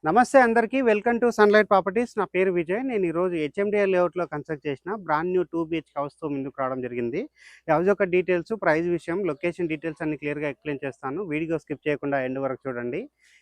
నమస్తే అందరికీ. Welcome to sunlight properties. నా పేరు విజయ్. నేను ఈరోజు హెచ్ఎండిఎల్ లేఅవుట్‌లో కన్స్ట్రక్ట్ చేసిన బ్రాండ్ న్యూ 2 బీహెచ్‌కే హౌస్‌తో ముందుకు రావడం జరిగింది. ఈ హౌస్ యొక్క డీటెయిల్స్, ప్రైస్ విషయం, లొకేషన్ డీటెయిల్స్ అన్ని క్లియర్‌గా ఎక్స్‌ప్లెయిన్ చేస్తాను. వీడియో స్కిప్ చేయకుండా ఎండ్ వరకు చూడండి.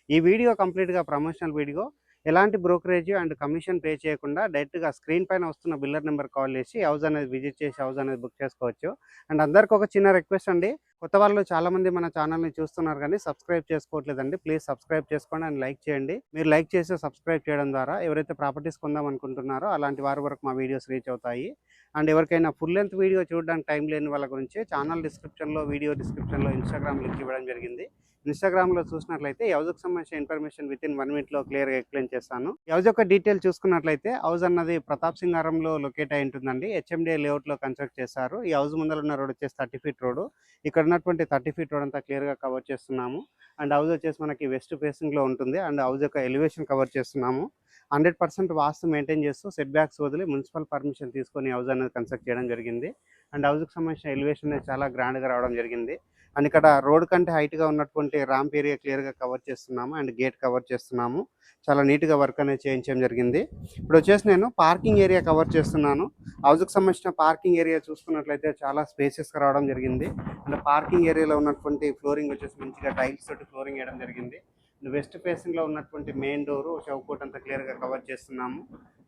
ఈ వీడియో కంప్లీట్‌గా ప్రమోషనల్ వీడియో. ఎలాంటి బ్రోకరేజ్ అండ్ కమిషన్ పే చేయకుండా డైరెక్ట్‌గా స్క్రీన్ పైన వస్తున్న బిల్లర్ నెంబర్ కాల్ చేసి హౌస్ అనేది విజిట్ చేసి హౌస్ అనేది బుక్ చేసుకోవచ్చు. అండ్ అందరికి ఒక చిన్న రిక్వెస్ట్ అండి. కొత్త వాళ్ళు చాలామంది మన ఛానల్‌ని చూస్తున్నారు కానీ సబ్స్క్రైబ్ చేసుకోవట్లేదండి. ప్లీజ్ సబ్స్క్రైబ్ చేసుకోండి అండ్ లైక్ చేయండి. మీరు లైక్ చేసి సబ్స్క్రైబ్ చేయడం ద్వారా ఎవరైతే ప్రాపర్టీస్ కొందాం అనుకుంటున్నారో అలాంటి వారి వరకు మా వీడియోస్ రీచ్ అవుతాయి. అండ్ ఎవరికైనా ఫుల్ లెంత్ వీడియో చూడడానికి టైం లేని వాళ్ళ గురించి ఛానల్ డిస్క్రిప్షన్లో, వీడియో డిస్క్రిప్షన్లో ఇన్‌స్టాగ్రామ్ లింక్ ఇవ్వడం జరిగింది. ఇన్‌స్టాగ్రామ్‌లో చూసినట్లయితే ఈ హౌస్‌కి సంబంధించిన ఇన్ఫర్మేషన్ వితిన్ 1 మినిట్‌లో క్లియర్‌గా ఎక్స్‌ప్లెయిన్ చేస్తాను. ఈ హౌస్ యొక్క డీటెయిల్ చూసుకున్నట్లయితే హౌస్ అన్నది ప్రతాప్ సింగారంలో లొకేట్ అయి ఉంటుందండి. హెచ్ఎండిఏ లేఅవుట్‌లో కన్స్ట్రక్ట్ చేశారు. ఈ హౌస్ ముందర ఉన్న రోడ్ వచ్చేసి 30 ఫీట్ రోడ్. ఇక్కడ ఉన్నటువంటి 30 ఫీట్ రోడ్ అంతా క్లియర్‌గా కవర్ చేస్తున్నాము. అండ్ హౌస్ వచ్చేసి మనకి వెస్ట్ ఫేసింగ్‌లో ఉంటుంది. అండ్ హౌస్ యొక్క ఎలివేషన్ కవర్ చేస్తున్నాము. 100% వాస్తు మెయింటైన్ చేస్తూ సెట్ బ్యాక్స్ వదిలి మున్సిపల్ పర్మిషన్ తీసుకొని హౌస్ అనేది కన్స్ట్రక్ట్ చేయడం జరిగింది. అండ్ హౌస్‌కి సంబంధించిన ఎలివేషన్ అనేది చాలా గ్రాండ్‌గా రావడం జరిగింది. అండ్ ఇక్కడ రోడ్ కంటే హైట్‌గా ఉన్నటువంటి ర్యాంప్ ఏరియా క్లియర్‌గా కవర్ చేస్తున్నాము. అండ్ గేట్ కవర్ చేస్తున్నాము. చాలా నీట్‌గా వర్క్ అనేది చేయించడం జరిగింది. ఇప్పుడు వచ్చేసి నేను పార్కింగ్ ఏరియా కవర్ చేస్తున్నాను. హౌస్‌కి సంబంధించిన పార్కింగ్ ఏరియా చూసుకున్నట్లయితే చాలా స్పేసెస్‌గా రావడం జరిగింది. అండ్ పార్కింగ్ ఏరియాలో ఉన్నటువంటి ఫ్లోరింగ్ వచ్చేసి మంచిగా టైల్స్ తోటి ఫ్లోరింగ్ వేయడం జరిగింది. వెస్ట్ ఫేసింగ్‌లో ఉన్నటువంటి మెయిన్ డోరు చౌకోట్ అంతా క్లియర్‌గా కవర్ చేస్తున్నాము.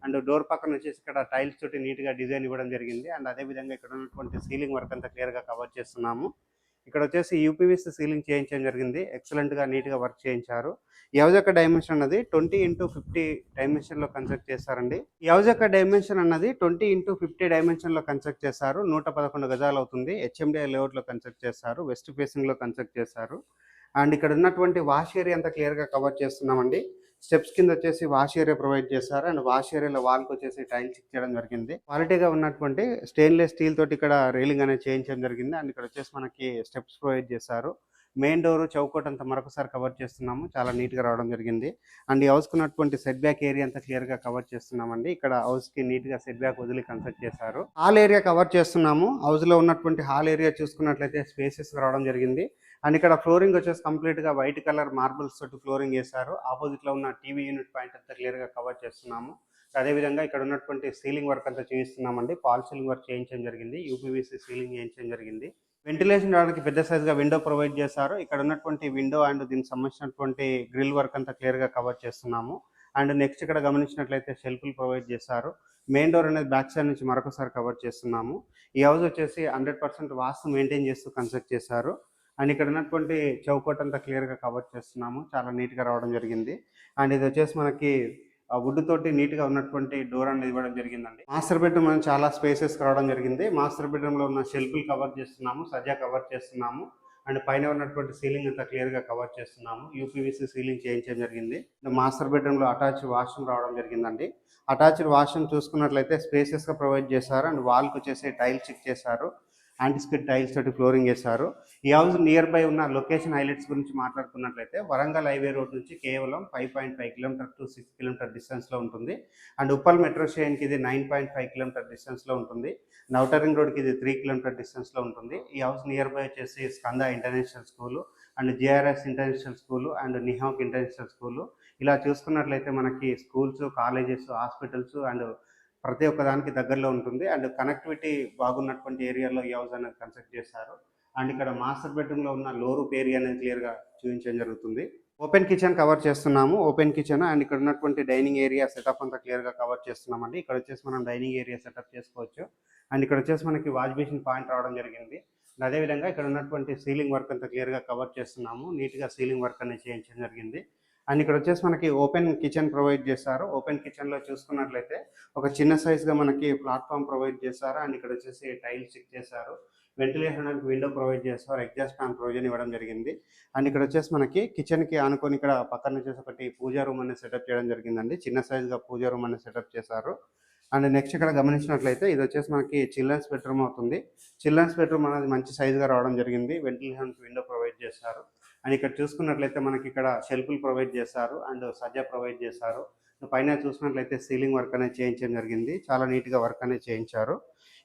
అండ్ డోర్ పక్కన వచ్చేసి ఇక్కడ టైల్స్ తోటి నీట్‌గా డిజైన్ ఇవ్వడం జరిగింది. అండ్ అదేవిధంగా ఇక్కడ ఉన్నటువంటి సీలింగ్ వర్క్ అంతా క్లియర్‌గా కవర్ చేస్తున్నాము. ఇక్కడ వచ్చేసి యూపీవీసీ సీలింగ్ చేయించడం జరిగింది. ఎక్సలెంట్‌గా నీట్‌గా వర్క్ చేయించారు. ఈ హౌస్ యొక్క డైమెన్షన్ అన్నది 20x50 డైమెన్షన్‌లో కన్స్ట్రక్ట్ చేశారండి. ఈ హౌస్ యొక్క డైమెన్షన్ అన్నది 20x50 డైమెన్షన్‌లో కన్స్ట్రక్ట్ చేశారు. 111 గజాలు అవుతుంది. హెచ్ఎండిఏ లేఅవుట్‌లో కన్స్ట్రక్ట్ చేశారు. వెస్ట్ ఫేసింగ్‌లో కన్స్ట్రక్ట్ చేశారు. అండ్ ఇక్కడ ఉన్నటువంటి వాష్ ఏరియా అంతా క్లియర్‌గా కవర్ చేస్తున్నామండి. స్టెప్స్ కింద వచ్చేసి వాష్ ఏరియా ప్రొవైడ్ చేశారు. అండ్ వాష్ ఏరియాలో వాల్కి వచ్చేసి టైల్స్ ఇచ్చేయడం జరిగింది. క్వాలిటీగా ఉన్నటువంటి స్టెయిన్లెస్ స్టీల్ తోటి ఇక్కడ రైలింగ్ అనేది చేయించడం జరిగింది. అండ్ ఇక్కడ వచ్చేసి మనకి స్టెప్స్ ప్రొవైడ్ చేశారు. మెయిన్ డోర్ చౌకోట్ అంతా మరొకసారి కవర్ చేస్తున్నాము. చాలా నీట్‌గా రావడం జరిగింది. అండ్ ఈ హౌస్‌కి ఉన్నటువంటి సెట్ బ్యాక్ ఏరియా అంతా క్లియర్‌గా కవర్ చేస్తున్నామండి. ఇక్కడ హౌస్‌కి నీట్‌గా సెట్ బ్యాక్ వదిలి కన్స్ట్రక్ట్ చేశారు. హాల్ ఏరియా కవర్ చేస్తున్నాము. హౌస్‌లో ఉన్నటువంటి హాల్ ఏరియా చూసుకున్నట్లయితే స్పేసెస్‌గా రావడం జరిగింది. అండ్ ఇక్కడ ఫ్లోరింగ్ వచ్చేసి కంప్లీట్‌గా వైట్ కలర్ మార్బుల్స్ తోటి ఫ్లోరింగ్ వేశారు. ఆపోజిట్‌లో ఉన్న టీవీ యూనిట్ పాయింట్ అంతా క్లియర్‌గా కవర్ చేస్తున్నాము. అదేవిధంగా ఇక్కడ ఉన్నటువంటి సీలింగ్ వర్క్ అంతా చేయిస్తున్నామండి. ఫాల్ సీలింగ్ వర్క్ చేయించడం జరిగింది. యూపీవీసీ సీలింగ్ చేయించడం జరిగింది. వెంటిలేషన్ రావడానికి పెద్ద సైజ్‌గా విండో ప్రొవైడ్ చేశారు. ఇక్కడ ఉన్నటువంటి విండో అండ్ దీనికి సంబంధించినటువంటి గ్రిల్ వర్క్ అంతా క్లియర్‌గా కవర్ చేస్తున్నాము. అండ్ నెక్స్ట్ ఇక్కడ గమనించినట్లయితే షెల్ఫ్‌లు ప్రొవైడ్ చేశారు. మెయిన్ డోర్ అనేది బ్యాక్ సైడ్ నుంచి మరొకసారి కవర్ చేస్తున్నాము. ఈ హౌస్ వచ్చేసి 100% వాస్తు మెయింటైన్ చేస్తూ కన్స్ట్రక్ట్ చేశారు. అండ్ ఇక్కడ ఉన్నటువంటి చౌకోట్ అంతా క్లియర్‌గా కవర్ చేస్తున్నాము. చాలా నీట్‌గా రావడం జరిగింది. అండ్ ఇది వచ్చేసి మనకి వుడ్ తోటి నీట్‌గా ఉన్నటువంటి డోర్ అనేది ఇవ్వడం జరిగిందండి. మాస్టర్ బెడ్రూమ్ అనేది చాలా స్పేసెస్‌గా రావడం జరిగింది. మాస్టర్ బెడ్రూమ్‌లో ఉన్న షెల్ఫ్‌లు కవర్ చేస్తున్నాము. సజ్జా కవర్ చేస్తున్నాము. అండ్ పైన ఉన్నటువంటి సీలింగ్ అంతా క్లియర్‌గా కవర్ చేస్తున్నాము. యూపీవీసీ సీలింగ్ చేయించడం జరిగింది. మాస్టర్ బెడ్రూమ్‌లో అటాచ్డ్ వాష్‌రూమ్ రావడం జరిగిందండి. అటాచ్డ్ వాష్‌రూమ్ చూసుకున్నట్లయితే స్పేసెస్‌గా ప్రొవైడ్ చేశారు. అండ్ వాల్‌కి వచ్చేసి టైల్స్ ఇచ్చేశారు. యాంటిస్కిడ్ టైల్స్ తోటి ఫ్లోరింగ్ వేశారు. ఈ హౌస్ నియర్ బై ఉన్న లొకేషన్ హైలైట్స్ గురించి మాట్లాడుకున్నట్లయితే వరంగల్ హైవే రోడ్ నుంచి కేవలం 5.5 కిలోమీటర్ టు 6 కిలోమీటర్ డిస్టెన్స్లో ఉంటుంది. అండ్ ఉప్పల్ మెట్రో స్టేషన్కి ఇది 9.5 కిలోమీటర్ డిస్టెన్స్లో ఉంటుంది. ఔటర్ రింగ్ రోడ్కి ఇది 3 కిలోమీటర్ డిస్టెన్స్లో ఉంటుంది. ఈ హౌస్ నియర్ బై వచ్చేసి Skanda international school and JRS international school and నిహాక్ ఇంటర్నేషనల్ స్కూలు ఇలా చూసుకున్నట్లయితే మనకి స్కూల్స్, కాలేజెస్, హాస్పిటల్స్ అండ్ ప్రతి ఒక్క దానికి దగ్గరలో ఉంటుంది. అండ్ కనెక్టివిటీ బాగున్నటువంటి ఏరియాలో ఈ హౌస్ అనేది కన్స్ట్రక్ట్ చేశారు. అండ్ ఇక్కడ మాస్టర్ బెడ్రూమ్‌లో ఉన్న లో రూఫ్ ఏరియా అనేది క్లియర్‌గా చూపించడం జరుగుతుంది. ఓపెన్ కిచెన్ కవర్ చేస్తున్నాము. ఓపెన్ కిచెన్ అండ్ ఇక్కడ ఉన్నటువంటి డైనింగ్ ఏరియా సెటప్ అంతా క్లియర్‌గా కవర్ చేస్తున్నామండి. ఇక్కడ వచ్చేసి మనం డైనింగ్ ఏరియా సెటప్ చేసుకోవచ్చు. అండ్ ఇక్కడ వచ్చేసి మనకి వాష్ బేసిన్ పాయింట్ రావడం జరిగింది. అదేవిధంగా ఇక్కడ ఉన్నటువంటి సీలింగ్ వర్క్ అంతా క్లియర్‌గా కవర్ చేస్తున్నాము. నీట్‌గా సీలింగ్ వర్క్ అనేది చేయించడం జరిగింది. అండ్ ఇక్కడ వచ్చేసి మనకి ఓపెన్ కిచెన్ ప్రొవైడ్ చేశారు. ఓపెన్ కిచెన్‌లో చూసుకున్నట్లయితే ఒక చిన్న సైజ్‌గా మనకి ప్లాట్‌ఫామ్ ప్రొవైడ్ చేశారు. అండ్ ఇక్కడ వచ్చేసి టైల్స్ ఇచ్చేశారు. వెంటిలేషన్ విండో ప్రొవైడ్ చేస్తారు. ఎగ్జాస్ట్ ఫ్యాన్ ప్రొవిజన్ ఇవ్వడం జరిగింది. అండ్ ఇక్కడ వచ్చేసి మనకి కిచెన్‌కి ఆనుకొని ఇక్కడ పక్కన వచ్చేసి ఒకటి పూజా రూమ్ అనేది సెటప్ చేయడం జరిగిందండి. చిన్న సైజ్‌గా పూజా రూమ్ అనేది సెటప్ చేశారు. అండ్ నెక్స్ట్ ఇక్కడ గమనించినట్లయితే ఇది వచ్చేసి మనకి చిల్డ్రన్స్ బెడ్రూమ్ అవుతుంది. చిల్డ్రన్స్ బెడ్రూమ్ అనేది మంచి సైజ్‌గా రావడం జరిగింది. వెంటిలేషన్ విండో ప్రొవైడ్ చేశారు. అండ్ ఇక్కడ చూసుకున్నట్లయితే మనకి ఇక్కడ షెల్ఫ్‌లు ప్రొవైడ్ చేశారు. అండ్ సజ్జా ప్రొవైడ్ చేశారు. పైన చూసినట్లయితే సీలింగ్ వర్క్ అనేది చేయించడం జరిగింది. చాలా నీట్‌గా వర్క్ అనేది చేయించారు.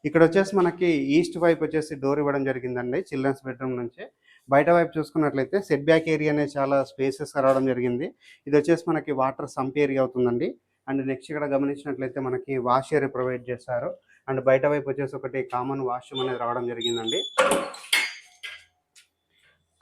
ఇక్కడ వచ్చేసి మనకి ఈస్ట్ వైపు వచ్చేసి డోర్ ఇవ్వడం జరిగిందండి చిల్డ్రన్స్ బెడ్రూమ్ నుంచి. బయట వైపు చూసుకున్నట్లయితే సెట్ బ్యాక్ ఏరియా అనేది చాలా స్పేసెస్‌గా రావడం జరిగింది. ఇదొచ్చేసి మనకి వాటర్ సంప్ ఏరియా అవుతుందండి. అండ్ నెక్స్ట్ ఇక్కడ గమనించినట్లయితే మనకి వాష్ ఏరియా ప్రొవైడ్ చేస్తారు. అండ్ బయట వైపు వచ్చేసి ఒకటి కామన్ వాష్‌రూమ్ అనేది రావడం జరిగిందండి.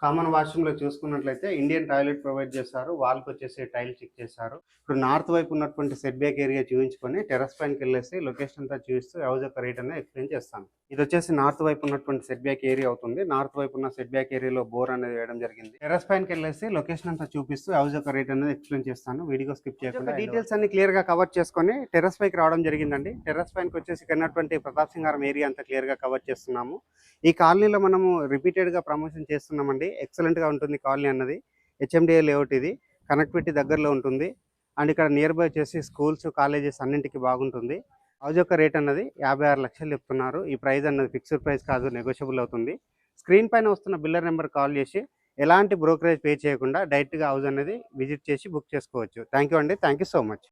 కామన్ వాష్‌రూమ్‌లో చూసుకున్నట్లయితే ఇండియన్ టాయిలెట్ ప్రొవైడ్ చేస్తారు. వాల్‌కొచ్చేసి టైల్స్ ఇచ్చేసారు. ఇప్పుడు నార్త్ వైపు ఉన్నటువంటి సెట్ బ్యాక్ ఏరియా చూయించుకొని టెర్రస్ పైనకెళ్ళేసి లొకేషన్ అంతా చూపిస్తూ హౌస్ యొక్క రేట్ అనేది ఎక్స్‌ప్లెయిన్ చేస్తాను. ఇదొచ్చేసి నార్త్ వైపు ఉన్నటువంటి సెట్ బ్యాక్ ఏరియా అవుతుంది. నార్త్ వైపు ఉన్న సెట్ బ్యాక్ ఏరియాలో బోర్ అనేది వేయడం జరిగింది. టెర్రస్ పైనకెళ్ళేసి లొకేషన్ అంతా చూపిస్తూ హౌస్ యొక్క రేట్ అనేది ఎక్స్‌ప్లెయిన్ చేస్తాను. వీడియో స్కిప్ చేయకుండా డీటెయిల్స్ అన్ని క్లియర్‌గా కవర్ చేసుకొని టెర్రస్ పైకి రావడం జరిగిందండి. టెర్రస్ పైనకొచ్చేసి ఇక్కడ ఉన్నటువంటి ప్రతాప్ సింగారం ఏరియా అంతా క్లియర్‌గా కవర్ చేస్తున్నాము. ఈ కాలనీలో మనము రిపీటెడ్‌గా ప్రమోషన్ చేస్తున్నామండి. ఎక్సలెంట్‌గా ఉంటుంది కాలనీ అన్నది. హెచ్ఎండిఏ లేఅవుట్ ఇది. కనెక్టివిటీ దగ్గరలో ఉంటుంది. అండ్ ఇక్కడ నియర్ బై వచ్చేసి స్కూల్స్, కాలేజెస్ అన్నింటికి బాగుంటుంది. హౌస్ యొక్క రేట్ అన్నది 56,00,000 చెప్తున్నారు. ఈ ప్రైస్ అన్నది ఫిక్స్డ్ ప్రైస్ కాదు, నెగోషియబుల్ అవుతుంది. స్క్రీన్ పైన వస్తున్న బిల్లర్ నెంబర్ కాల్ చేసి ఎలాంటి బ్రోకరేజ్ పే చేయకుండా డైరెక్ట్‌గా హౌస్ అనేది విజిట్ చేసి బుక్ చేసుకోవచ్చు. థ్యాంక్ యూ అండి. Thank you so much.